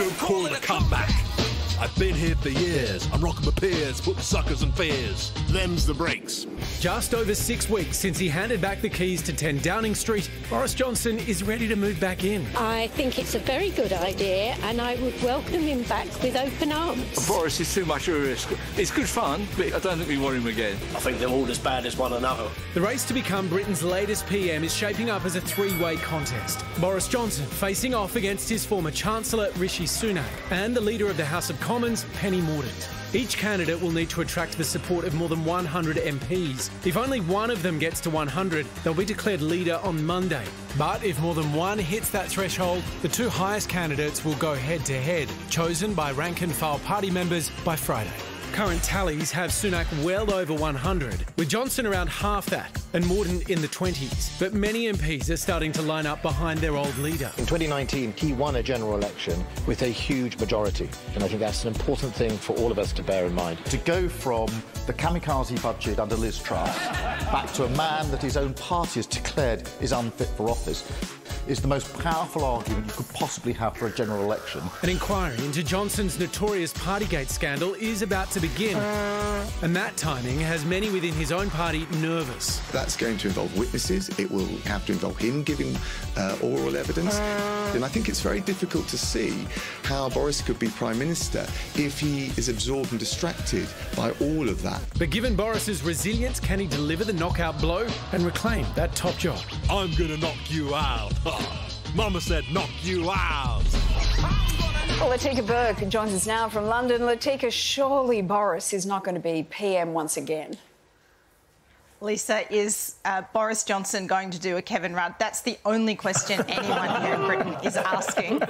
don't call it a comeback. I've been here for years. I'm rocking my peers, put the suckers in fears. Them's the breaks. Just over 6 weeks since he handed back the keys to 10 Downing Street, Boris Johnson is ready to move back in. I think it's a very good idea and I would welcome him back with open arms. Boris is too much of a risk. It's good fun, but I don't think we want him again. I think they're all as bad as one another. The race to become Britain's latest PM is shaping up as a three-way contest. Boris Johnson facing off against his former Chancellor Rishi Sunak and the Leader of the House of Commons, Penny Mordaunt. Each candidate will need to attract the support of more than 100 MPs. If only one of them gets to 100, they'll be declared leader on Monday. But if more than one hits that threshold, the two highest candidates will go head-to-head, chosen by rank-and-file party members by Friday. Current tallies have Sunak well over 100, with Johnson around half that and Mordaunt in the 20s. But many MPs are starting to line up behind their old leader. In 2019, he won a general election with a huge majority, and I think that's an important thing for all of us to bear in mind. To go from the kamikaze budget under Liz Truss back to a man that his own party has declared is unfit for office is the most powerful argument you could possibly have for a general election. An inquiry into Johnson's notorious Partygate scandal is about to begin. And that timing has many within his own party nervous. That's going to involve witnesses. It will have to involve him giving oral evidence. And I think it's very difficult to see how Boris could be Prime Minister if he is absorbed and distracted by all of that. But given Boris's resilience, can he deliver the knockout blow and reclaim that top job? I'm gonna knock you out. Mama said knock you out. Well, Latika Burke joins us now from London. Latika, surely Boris is not going to be PM once again. Lisa, is Boris Johnson going to do a Kevin Rudd? That's the only question anyone here in Britain is asking.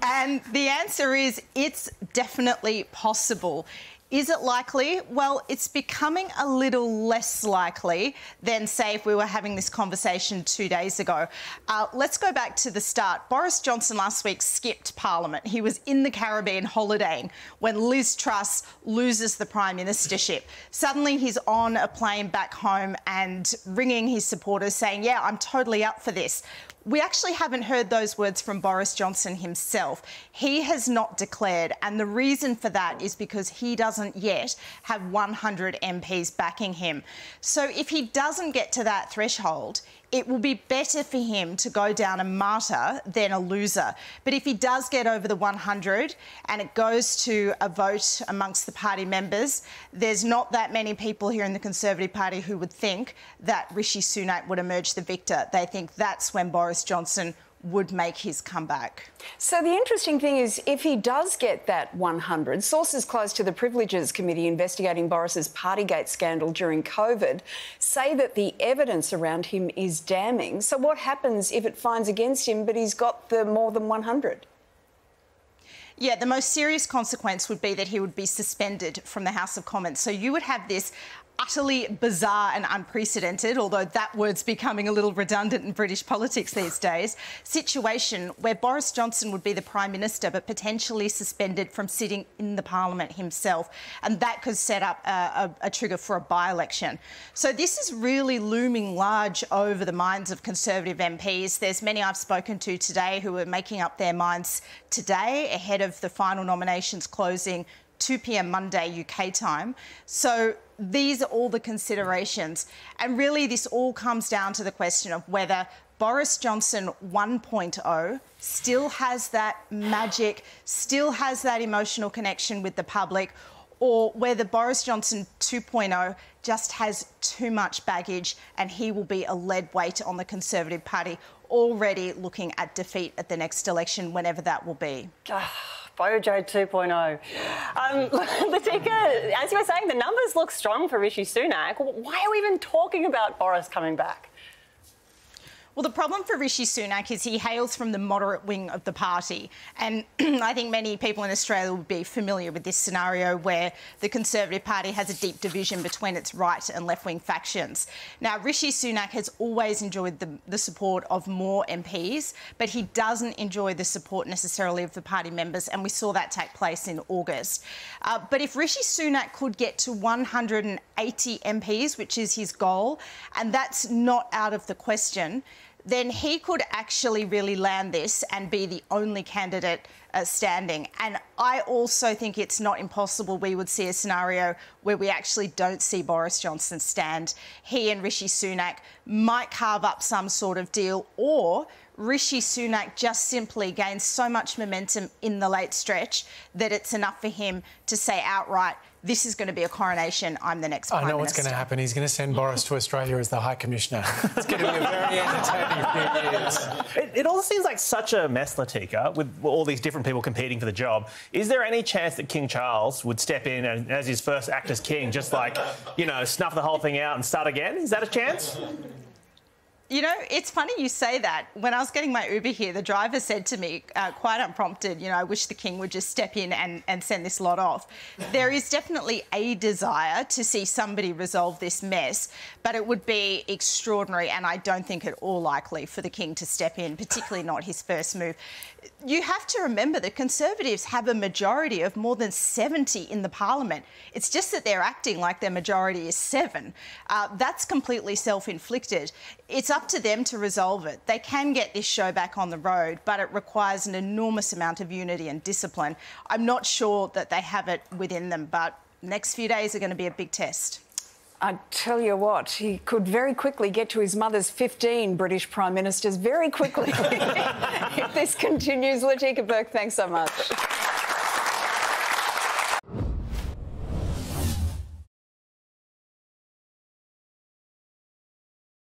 And the answer is it's definitely possible. Is it likely? Well, it's becoming a little less likely than, say, if we were having this conversation 2 days ago. Let's go back to the start. Boris Johnson last week skipped Parliament. He was in the Caribbean holidaying when Liz Truss loses the Prime Ministership. Suddenly he's on a plane back home and ringing his supporters saying, yeah, I'm totally up for this. We actually haven't heard those words from Boris Johnson himself. He has not declared, and the reason for that is because he doesn't yet have 100 MPs backing him. So if he doesn't get to that threshold, it will be better for him to go down a martyr than a loser. But if he does get over the 100 and it goes to a vote amongst the party members, there's not that many people here in the Conservative Party who would think that Rishi Sunak would emerge the victor. They think that's when Boris Johnson would make his comeback. So the interesting thing is, if he does get that 100, sources close to the Privileges Committee investigating Boris's Partygate scandal during COVID say that the evidence around him is damning. So what happens if it finds against him but he's got the more than 100? Yeah, the most serious consequence would be that he would be suspended from the House of Commons. So you would have this utterly bizarre and unprecedented, although that word's becoming a little redundant in British politics these days, situation where Boris Johnson would be the Prime Minister but potentially suspended from sitting in the Parliament himself. And that could set up a trigger for a by-election. So this is really looming large over the minds of Conservative MPs. There's many I've spoken to today who are making up their minds today ahead of the final nominations closing 2 p.m. Monday UK time. So these are all the considerations. And really this all comes down to the question of whether Boris Johnson 1.0 still has that magic, still has that emotional connection with the public, or whether Boris Johnson 2.0 just has too much baggage and he will be a lead weight on the Conservative Party, already looking at defeat at the next election, whenever that will be. Bojo 2.0. Latika, as you were saying, the numbers look strong for Rishi Sunak. Why are we even talking about Boris coming back? Well, the problem for Rishi Sunak is he hails from the moderate wing of the party. And I think many people in Australia would be familiar with this scenario where the Conservative Party has a deep division between its right and left-wing factions. Now, Rishi Sunak has always enjoyed the support of more MPs, but he doesn't enjoy the support necessarily of the party members, and we saw that take place in August. But if Rishi Sunak could get to 180 MPs, which is his goal, and that's not out of the question, then he could actually really land this and be the only candidate standing. And I also think it's not impossible we would see a scenario where we actually don't see Boris Johnson stand. He and Rishi Sunak might carve up some sort of deal, or Rishi Sunak just simply gains so much momentum in the late stretch that it's enough for him to say outright, this is going to be a coronation, I'm the next Prime Minister. I know what's going to happen. He's going to send Boris to Australia as the High Commissioner. It's going to be a very entertaining few years. It all seems like such a mess, Latika, with all these different people competing for the job. Is there any chance that King Charles would step in and, as his first act as king, just like, you know, snuff the whole thing out and start again? Is that a chance? You know, it's funny you say that. When I was getting my Uber here, the driver said to me, quite unprompted, you know, I wish the King would just step in and send this lot off. There is definitely a desire to see somebody resolve this mess, but it would be extraordinary, and I don't think at all likely for the King to step in, particularly not his first move. You have to remember that Conservatives have a majority of more than 70 in the Parliament. It's just that they're acting like their majority is 7. That's completely self-inflicted. It's up to them to resolve it. They can get this show back on the road, but it requires an enormous amount of unity and discipline. I'm not sure that they have it within them, but next few days are going to be a big test. I tell you what, he could very quickly get to his mother's 15 British Prime Ministers very quickly. If this continues, Latika Bourke, thanks so much.